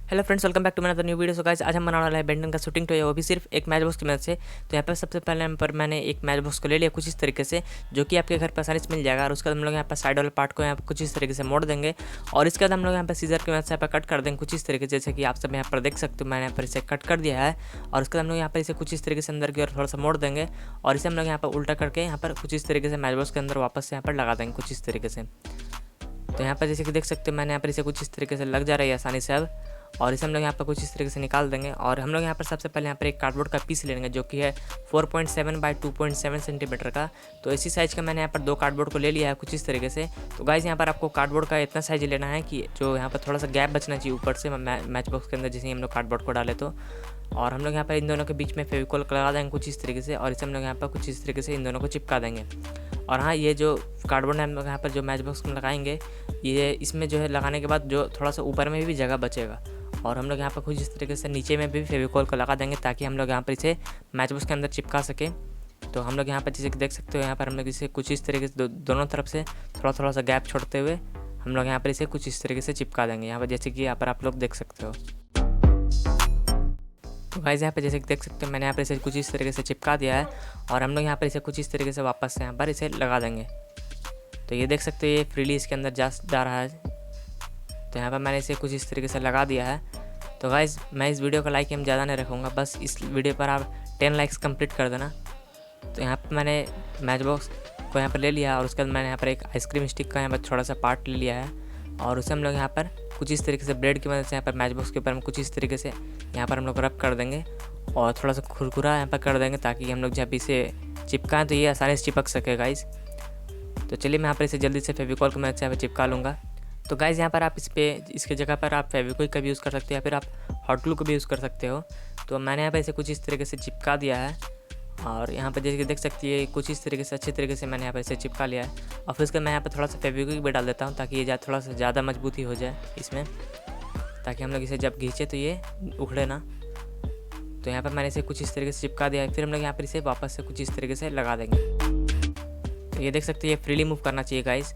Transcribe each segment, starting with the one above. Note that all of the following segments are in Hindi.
Hello friends, welcome back to my another new video. So guys, आज हम बनाने वाला है बेंटन का शूटिंग टॉय, वो भी सिर्फ एक मैच बॉक्स की मदद से। तो यहाँ पर सबसे पहले यहाँ पर मैंने एक मैच बॉक्स को ले लिया कुछ इस तरीके से, जो कि आपके घर पर आसानी से मिल जाएगा। और उसके बाद हम लोग यहाँ पर साइड वाले पार्ट को यहाँ पर कुछ इस तरीके से मोड़ देंगे और इसके बाद हम लोग यहाँ पर सीजर की मदद से यहाँ पर कट कर देंगे कुछ इस तरीके से, जैसे कि आप सब यहाँ पर देख सकते हो। मैंने यहाँ पर इसे कट कर दिया है और उसके बाद हम लोग यहाँ पर इसे कुछ इस तरीके से अंदर की ओर थोड़ा सा मोड़ देंगे और इसे हम लोग यहाँ पर उल्टा करके यहाँ पर कुछ इस तरीके से मैच बॉक्स के अंदर वापस से यहाँ पर लगा देंगे कुछ इस तरीके से। तो यहाँ पर जैसे कि देख सकते हो, मैंने यहाँ पर इसे कुछ इस तरीके से लग जा रही है आसानी से अब। और इसे हम लोग यहाँ पर कुछ इस तरीके से निकाल देंगे और हम लोग यहाँ पर सबसे पहले यहाँ पर एक कार्डबोर्ड का पीस लेंगे, जो कि है 4.7 बाय 2.7 सेंटीमीटर का। तो इसी साइज़ का मैंने यहाँ पर 2 कार्डबोर्ड को ले लिया है कुछ इस तरीके से। तो गाइस, यहाँ पर आपको कार्डबोर्ड का इतना साइज लेना है कि जो यहाँ पर थोड़ा सा गैप बचना चाहिए ऊपर से मैच बॉक्स के अंदर, जैसे हम लोग कार्डबोर्ड को डाले तो। और हम लोग यहाँ पर इन दोनों के बीच में फेविकॉल लगा देंगे कुछ इस तरीके से और इसे हम लोग यहाँ पर कुछ इस तरीके से इन दोनों को चिपका देंगे। और हाँ, ये जो कार्डबोर्ड हम लोग यहाँ पर जो मैच बॉक्स में लगाएंगे, ये इसमें जो है लगाने के बाद जो थोड़ा सा ऊपर में भी जगह बचेगा। और हम लोग यहाँ पर कुछ इस तरीके से नीचे में भी फेविकॉल को लगा देंगे ताकि हम लोग यहाँ पर इसे मैच बॉक्स के अंदर चिपका सकें। तो हम लोग यहाँ पर जैसे कि देख सकते हो, यहाँ पर हम लोग इसे कुछ इस तरीके से दोनों तरफ से थोड़ा सा गैप छोड़ते हुए हम लोग यहाँ पर इसे कुछ इस तरीके से चिपका देंगे। यहाँ पर जैसे कि यहाँ पर आप लोग देख सकते हो। तो गाइस, यहाँ पर जैसे कि देख सकते हो, मैंने यहाँ पर इसे कुछ इस तरीके से चिपका दिया है और हम लोग यहाँ पर इसे कुछ इस तरीके से वापस से यहाँ पर इसे लगा देंगे। तो ये देख सकते हो, ये फ्रीली इसके अंदर जा रहा है। तो यहाँ पर मैंने इसे कुछ इस तरीके से लगा दिया है। तो गाइस, मैं इस वीडियो का लाइक हम ज़्यादा नहीं रखूँगा, बस इस वीडियो पर आप 10 लाइक्स कंप्लीट कर देना। तो यहाँ पर मैंने मैच बॉक्स को यहाँ पर ले लिया और उसके बाद मैंने यहाँ पर एक आइसक्रीम स्टिक का यहाँ पर थोड़ा सा पार्ट ले लिया है और उसे हम लोग यहाँ पर कुछ इस तरीके से ब्लेड की मदद से यहाँ पर मैच बॉक्स के ऊपर हम कुछ इस तरीके से यहाँ पर हम लोग रब कर देंगे और थोड़ा सा खुरखुरा यहाँ पर कर देंगे ताकि हम लोग जब इसे चिपकाएँ तो ये आसानी से चिपक सके गाइस। तो चलिए, मैं यहाँ पर इसे जल्दी से फेविकॉल की मदद से यहाँ पर चिपका लूँगा। तो गाइज़, यहाँ पर आप इसके जगह पर आप फेविक्विक का भी यूज़ कर सकते हैं या फिर आप हॉट ग्लू का भी यूज़ कर सकते हो। तो मैंने यहाँ पर इसे कुछ इस तरीके से चिपका दिया है और यहाँ पर जैसे कि देख सकती है, कुछ इस तरीके से अच्छे तरीके से मैंने यहाँ पर इसे चिपका लिया है। और फिर उसके मैं यहाँ पर थोड़ा सा फेविक्विक भी डाल देता हूँ ताकि ये थोड़ा सा ज़्यादा मजबूती हो जाए इसमें, ताकि हम लोग इसे जब खींचे तो ये उखड़े ना। तो यहाँ पर मैंने इसे कुछ इस तरीके से चिपका दिया है। फिर हम लोग यहाँ पर इसे वापस से कुछ इस तरीके से लगा देंगे। तो ये देख सकते हैं, ये फ्रीली मूव करना चाहिए गाइस।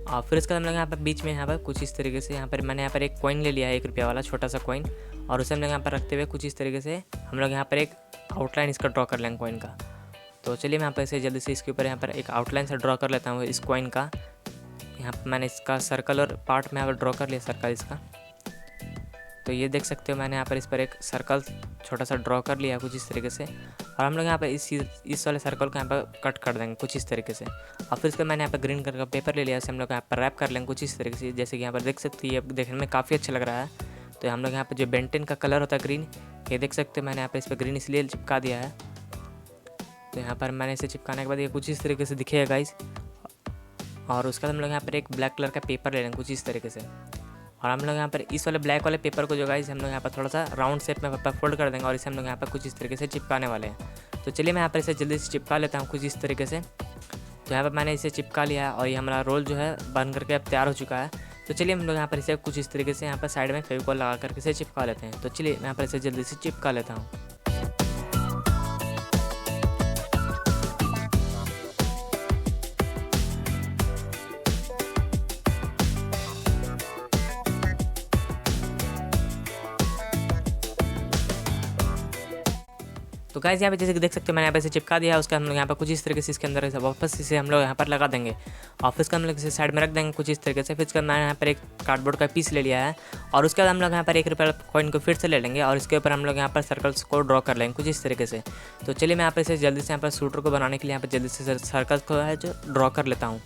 और फिर उसके बाद हम लोग यहाँ पर बीच में यहाँ पर कुछ इस तरीके से यहाँ पर मैंने यहाँ पर एक कॉइन ले लिया है, 1 रुपया वाला छोटा सा कॉइन, और उसे हम लोग यहाँ पर रखते हुए कुछ इस तरीके से हम लोग यहाँ पर एक आउटलाइन इसका ड्रॉ कर लेंगे कॉइन का। तो चलिए, मैं यहाँ पर इसे जल्दी से इसके ऊपर यहाँ पर एक आउटलाइन से ड्रॉ कर लेता हूँ इस कॉइन का। यहाँ पर मैंने इसका सर्कल और पार्ट में यहाँ पर ड्रॉ कर लिया सर्कल इसका। तो ये देख सकते हो, मैंने यहाँ पर इस पर एक सर्कल छोटा सा ड्रॉ कर लिया कुछ इस तरीके से और हम लोग यहाँ पर इस वाले सर्कल को यहाँ पर कट कर देंगे कुछ इस तरीके से। और फिर इसके मैंने यहाँ पर ग्रीन कलर का पेपर ले लिया, इसे हम लोग यहाँ पर रैप कर लेंगे कुछ इस तरीके से, जैसे कि यहाँ पर देख सकते हैं, ये देखने में काफ़ी अच्छा लग रहा है। तो हम लोग यहाँ पर जो बेंटेन का कलर होता है ग्रीन, ये देख सकते हो, मैंने यहाँ पर इस पर ग्रीन इसलिए चिपका दिया है। तो यहाँ पर मैंने इसे चिपकाने के बाद ये कुछ इस तरीके से दिखेगा गाइस। और उसके बाद हम लोग यहाँ पर एक ब्लैक कलर का पेपर ले लेंगे कुछ इस तरीके से और हम लोग यहाँ पर इस वाले ब्लैक वाले पेपर को जो गाइस हम लोग यहाँ पर थोड़ा सा राउंड शेप में फोल्ड कर देंगे और इसे हम लोग यहाँ पर कुछ इस तरीके से चिपकाने वाले हैं। तो चलिए, मैं यहाँ पर इसे जल्दी से चिपका लेता हूँ कुछ इस तरीके से। तो यहाँ पर मैंने इसे चिपका लिया है और ये हमारा रोल जो है बन करके अब तैयार हो चुका है। तो चलिए, हम लोग यहाँ पर इसे कुछ इस तरीके से यहाँ पर साइड में फेविकॉल लगा करके इसे चिपका लेते हैं। तो चलिए, मैं यहाँ पर इसे जल्दी से चिपका लेता हूँ। तो गाइस, यहाँ पे जैसे कि देख सकते हो, मैंने यहाँ पे इसे चिपका दिया है। उसका हम लोग यहाँ पर कुछ इस तरीके से इसके अंदर वापस इसे हम लोग यहाँ पर लगा देंगे और फिर इसका हम लोग इसे साइड में रख देंगे कुछ इस तरीके से। फिर इसका मैंने यहाँ पर एक कार्डबोर्ड का पीस ले लिया है और उसके बाद हम लोग यहाँ पर 1 रुपया कॉइन को फिर से ले लेंगे और इसके ऊपर हम लोग यहाँ पर सर्कल्स को ड्रॉ कर लेंगे कुछ इस तरीके से। तो चलिए, मैं यहाँ पर इसे जल्दी से यहाँ पर शूटर को बनाने के लिए यहाँ पर जल्दी से सर्कल्स को है जो ड्रॉ कर लेता हूँ।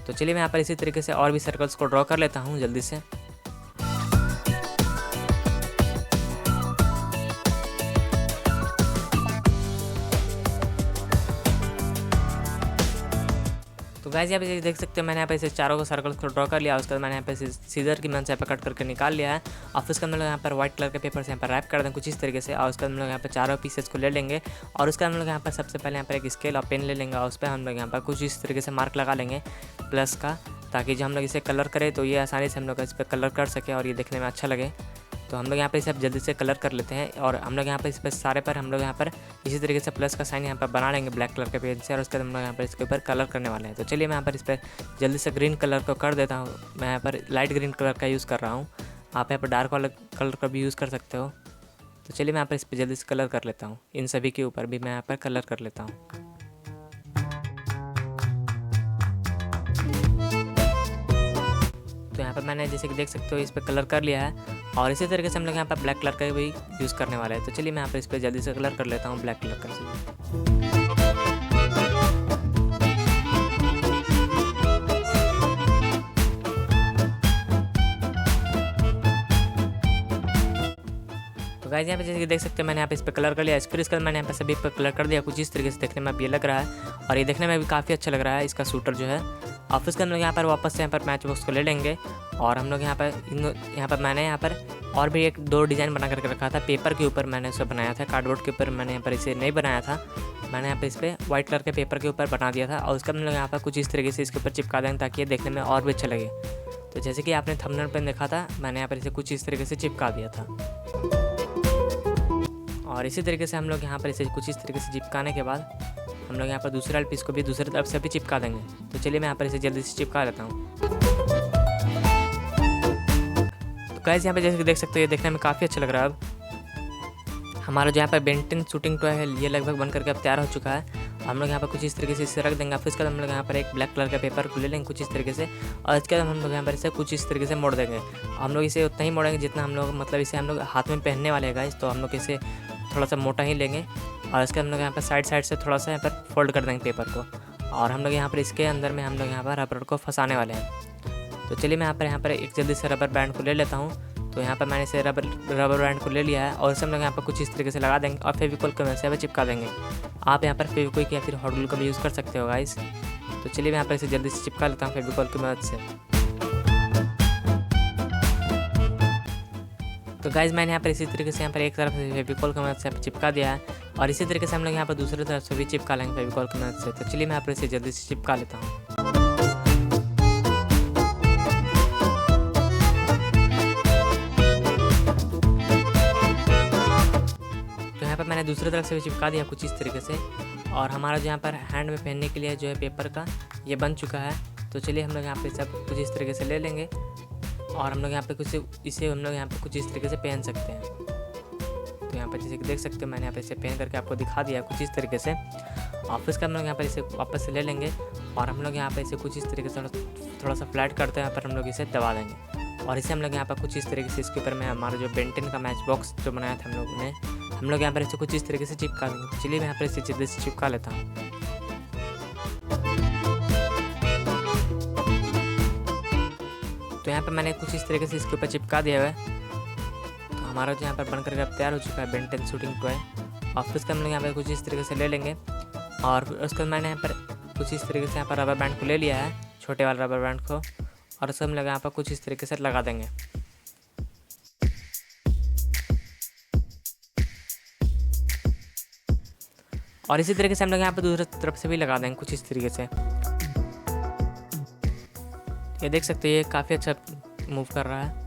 तो चलिए, मैं यहाँ पर इसी तरीके से और भी सर्कल्स को ड्रॉ कर लेता हूँ जल्दी से। तो गाइस, यहाँ पे देख सकते हैं, मैंने यहाँ पे इसे चारों को सर्कल्स को ड्रॉ कर लिया। उसके बाद मैंने यहाँ पे सीजर की मदद से यहाँ पर कट करके निकाल लिया है और फिर हम लोग यहाँ पर व्हाइट कलर के पेपर से यहाँ पर रैप कर दें कुछ इस तरीके से। और उसके बाद हम लोग यहाँ पर चारों पीसेस को ले लेंगे और उसके बाद हम लोग यहाँ पर सबसे पहले यहाँ पर एक स्केल और पेन ले लेंगे और उस पर हम लोग यहाँ पर कुछ इस तरीके से मार्क लगा लेंगे प्लस का, ताकि जब हम लोग इसे कलर करें तो ये आसानी से हम लोग इस पर कलर कर सके और ये देखने में अच्छा लगे। तो हम लोग यहाँ पर इसे जल्दी से कलर कर लेते हैं और हम लोग यहाँ पर इस पर सारे पर हम लोग यहाँ पर इसी तरीके से प्लस का साइन यहाँ पर बना लेंगे ब्लैक कलर के पेन से और उसके बाद हम लोग यहाँ पर इसके ऊपर कलर करने वाले हैं। तो चलिए, मैं यहाँ पर इस पर जल्दी से ग्रीन कलर को कर देता हूँ। मैं यहाँ पर लाइट ग्रीन कलर का यूज़ कर रहा हूँ आप यहाँ पर डार्क वाला कलर का भी यूज़ कर सकते हो। तो चलिए मैं यहाँ पर इस पर जल्दी से कलर कर लेता हूँ। इन सभी के ऊपर भी मैं यहाँ पर कलर कर लेता हूँ। तो यहाँ पर मैंने जैसे कि देख सकते हो इस पर कलर कर लिया है और इसी तरीके से हम लोग यहाँ पर ब्लैक कलर का भी यूज़ करने वाले हैं। तो चलिए मैं यहाँ पर इस पर जल्दी से कलर कर लेता हूँ ब्लैक कलर का। तो गाइस यहाँ पे जैसे कि देख सकते हैं मैंने यहाँ पे इस पर कलर कर लिया। फिर इसके बाद मैंने यहाँ पे सभी पर कलर कर दिया। कुछ इस तरीके से देखने में अब ये लग रहा है और ये देखने में भी काफ़ी अच्छा लग रहा है इसका शूटर जो है। और फिर हम लोग यहाँ पर वापस से यहाँ पर मैच बॉक्स को ले लेंगे और हम लोग यहाँ पर मैंने यहाँ पर और भी एक 2 डिज़ाइन बना करके रखा था। पेपर के ऊपर मैंने उसे बनाया था, कार्डबोर्ड के ऊपर मैंने यहाँ पर इसे नहीं बनाया था। मैंने यहाँ पर इस पर वाइट कलर के पेपर के ऊपर बना दिया था और उसका हम लोग यहाँ पर कुछ इस तरीके से इसके ऊपर चिपका देंगे ताकि ये देखने में और भी अच्छा लगे। तो जैसे कि आपने थंबनेल पर देखा था, मैंने यहाँ पर इसे कुछ इस तरीके से चिपका दिया था। और इसी तरीके से हम लोग यहाँ पर इसे कुछ इस तरीके से चिपकाने के बाद हम लोग यहाँ पर दूसरे वाले पीस को भी दूसरी तरफ से भी चिपका देंगे। तो चलिए मैं यहाँ पर इसे जल्दी से चिपका लेता हूँ। तो गाइस यहाँ पे जैसे कि देख सकते हो ये देखने में काफ़ी अच्छा लग रहा है। अब हमारा जो यहाँ पर बेंटन शूटिंग टॉय है ये लगभग बन करके अब तैयार हो चुका है। हम लोग यहाँ पर कुछ इस तरीके से इसे रख देंगे। फिर इसके बाद हम लोग यहाँ पर एक ब्लैक कलर का पेपर को ले लेंगे कुछ इस तरीके से और इसके बाद हम लोग यहाँ पर इसे कुछ इस तरीके से मोड़ देंगे। हम लोग इसे उतना ही मोड़ेंगे जितना हम लोग मतलब इसे हम लोग हाथ में पहनने वाले हैं गाइस। तो हम लोग इसे थोड़ा सा मोटा ही लेंगे और इसके हम लोग यहाँ पर साइड से थोड़ा सा यहाँ पर फोल्ड कर देंगे पेपर को और हम लोग यहाँ पर इसके अंदर में हम लोग यहाँ पर रबर को फंसाने वाले हैं। तो चलिए मैं यहाँ पर एक जल्दी से रबर बैंड को ले लेता हूँ। तो यहाँ पर मैंने इसे रबर बैंड को ले लिया है और इसे हम लोग यहाँ पर कुछ इस तरीके से लगा देंगे और फेविकॉल को वैसे चिपका देंगे। आप यहाँ पर फेविक्विक या फिर हॉट ग्लू का भी यूज़ कर सकते हो गाइस। तो चलिए मैं यहाँ पर इसे जल्दी से चिपका लेता हूँ फेविकॉल की मदद से। तो गाइस मैंने यहाँ पर इसी तरीके से यहाँ पर एक तरफ से फेविकॉल की मदद से चिपका दिया है और इसी तरीके से हम लोग यहाँ पर दूसरी तरफ से भी चिपका लेंगे फेविकॉल की मदद से। तो चलिए मैं यहाँ पर इसे जल्दी से चिपका लेता हूँ। तो यहाँ पर मैंने दूसरी तरफ से भी चिपका दिया कुछ इस तरीके से और हमारा जो यहाँ पर हैंड में पहनने के लिए जो है पेपर का ये बन चुका है। तो चलिए हम लोग यहाँ पर सब कुछ इस तरीके से ले लेंगे और हम लोग यहाँ पे इसे हम लोग यहाँ पे कुछ इस तरीके से पहन सकते हैं। तो यहाँ पर जैसे कि देख सकते हो मैंने यहाँ पे इसे पहन करके आपको दिखा दिया कुछ इस तरीके से। ऑफिस का हम लोग यहाँ पर इसे वापस से ले लेंगे और हम लोग यहाँ पे इसे कुछ इस तरीके से थोड़ा सा फ्लैट करते हैं, यहाँ पर हम लोग इसे दबा देंगे और इसे हम लोग यहाँ पर कुछ इस तरीके से इसके ऊपर में हमारा जो बेंटन का मैच बॉक्स जो बनाया था हम लोग यहाँ पर इसे कुछ इस तरीके से चिपका देंगे। तो चलिए मैं यहाँ पर इसे जल्दी से चिपका लेता हूँ। तो यहाँ पर मैंने कुछ इस तरीके से इसके ऊपर चिपका दिया हुआ है। तो हमारा जो यहाँ पर बनकर के अब तैयार हो चुका है बेंटन शूटिंग टॉय। और फिर इसका हम लोग यहाँ पर कुछ इस तरीके से ले लेंगे और उसके बाद मैंने यहाँ पर कुछ इस तरीके से यहाँ पर रबर बैंड को ले लिया है, छोटे वाले रबर बैंड को, और उसको हम लोग यहाँ पर कुछ इस तरीके से लगा देंगे। और इसी तरीके से हम लोग यहाँ पर दूसरी तरफ से भी लगा देंगे कुछ इस तरीके से। ये देख सकते हैं ये काफ़ी अच्छा मूव कर रहा है।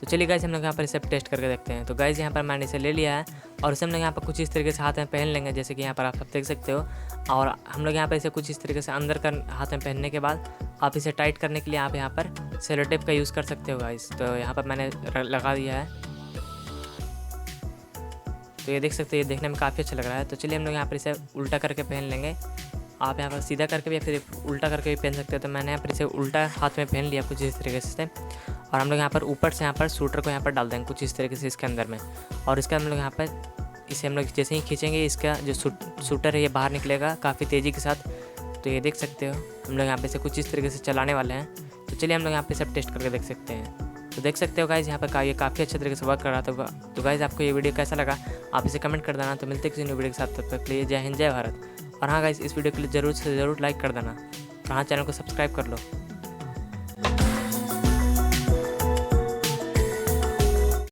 तो चलिए गाइस हम लोग यहाँ पर इसे टेस्ट करके देखते हैं। तो गाइस यहाँ पर मैंने इसे ले लिया है और इसे हम लोग यहाँ पर कुछ इस तरीके से हाथ में पहन लेंगे जैसे कि यहाँ पर आप देख सकते हो। और हम लोग यहाँ पर इसे कुछ इस तरीके से अंदर कर हाथ में पहनने के बाद आप इसे टाइट करने के लिए आप यहाँ पर सेलो टेप का यूज़ कर सकते हो गाइस। तो यहाँ पर मैंने लगा दिया है। तो ये देख सकते हैं ये देखने में काफ़ी अच्छा लग रहा है। तो चलिए हम लोग यहाँ पर इसे उल्टा करके पहन लेंगे। आप यहाँ पर सीधा करके भी या फिर उल्टा करके भी पहन सकते हो। तो मैंने यहाँ पर इसे उल्टा हाथ में पहन लिया कुछ इस तरीके से और हम लोग यहाँ पर ऊपर से यहाँ पर शूटर को यहाँ पर डाल देंगे कुछ इस तरीके से इसके अंदर में। और इसका हम लोग यहाँ पर इसे हम लोग जैसे ही खींचेंगे इसका जो शूटर है ये बाहर निकलेगा काफ़ी तेज़ी के साथ। तो ये देख सकते हो हम लोग यहाँ पे इसे कुछ इस तरीके से चलाने वाले हैं। तो चलिए हम लोग यहाँ पे सब टेस्ट करके देख सकते हैं। तो देख सकते हो गाइज़ यहाँ पर ये काफ़ी अच्छे तरीके से वर्क कर रहा था। तो गाइज़ आपको ये वीडियो कैसा लगा आप इसे कमेंट कर देना। तो मिलते किसी वीडियो के साथ, तब तक के लिए जय हिंद जय भारत। और हाँ गाइज़ इस वीडियो के लिए ज़रूर से ज़रूर लाइक कर देना और हाँ चैनल को सब्सक्राइब कर लो।